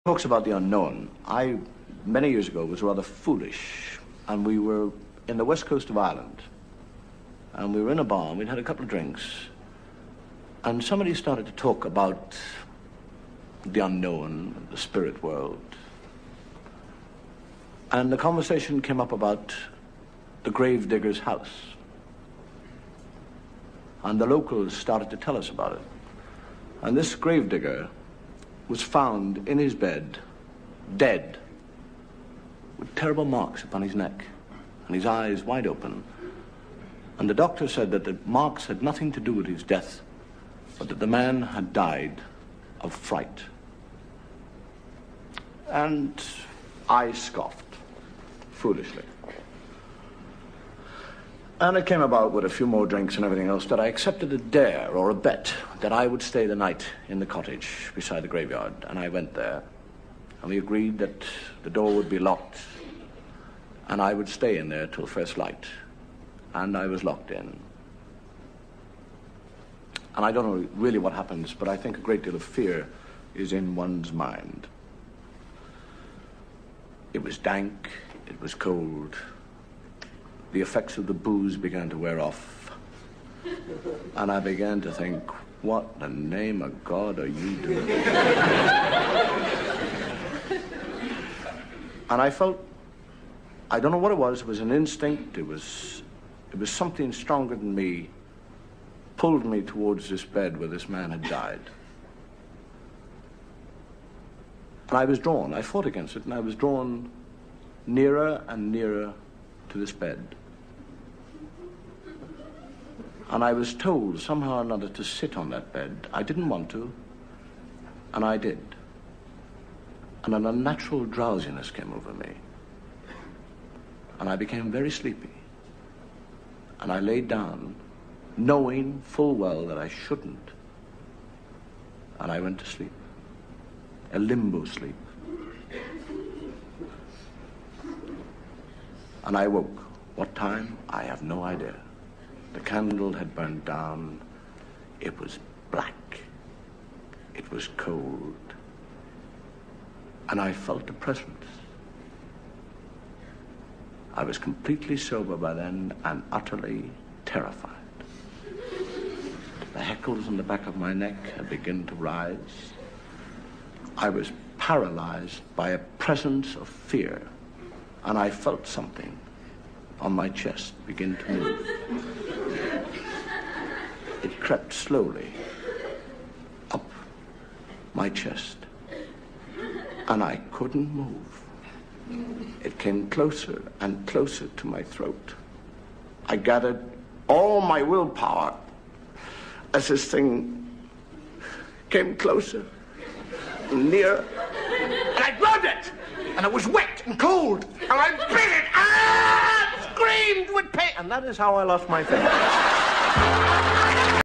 Talks about the unknown. I, many years ago, was rather foolish, and we were in the west coast of Ireland, and we were in a bar, and we'd had a couple of drinks, and somebody started to talk about the unknown, the spirit world, and the conversation came up about the gravedigger's house, and the locals started to tell us about it, and this gravedigger was found in his bed, dead, with terrible marks upon his neck, and his eyes wide open. And the doctor said that the marks had nothing to do with his death, but that the man had died of fright. And I scoffed, foolishly. And it came about with a few more drinks and everything else that I accepted a dare or a bet that I would stay the night in the cottage beside the graveyard. And I went there, and we agreed that the door would be locked, and I would stay in there till first light. And I was locked in. And I don't know really what happens, but I think a great deal of fear is in one's mind. It was dank, it was cold. The effects of the booze began to wear off. And I began to think, what in the name of God are you doing? And I felt, I don't know what it was an instinct, it was something stronger than me, pulled me towards this bed where this man had died. And I was drawn, I fought against it, and I was drawn nearer and nearer to this bed. And I was told somehow or another to sit on that bed. I didn't want to, and I did. And an unnatural drowsiness came over me. And I became very sleepy. And I laid down, knowing full well that I shouldn't. And I went to sleep, a limbo sleep. And I woke. What time? I have no idea. The candle had burned down. It was black. It was cold. And I felt a presence. I was completely sober by then and utterly terrified. The hackles on the back of my neck had begun to rise. I was paralyzed by a presence of fear, and I felt something on my chest begin to move. It crept slowly up my chest, and I couldn't move. It came closer and closer to my throat. I gathered all my willpower as this thing came closer and nearer, and I grabbed it, and it was wet and cold, and I bit it, screamed with pain, and that is how I lost my faith.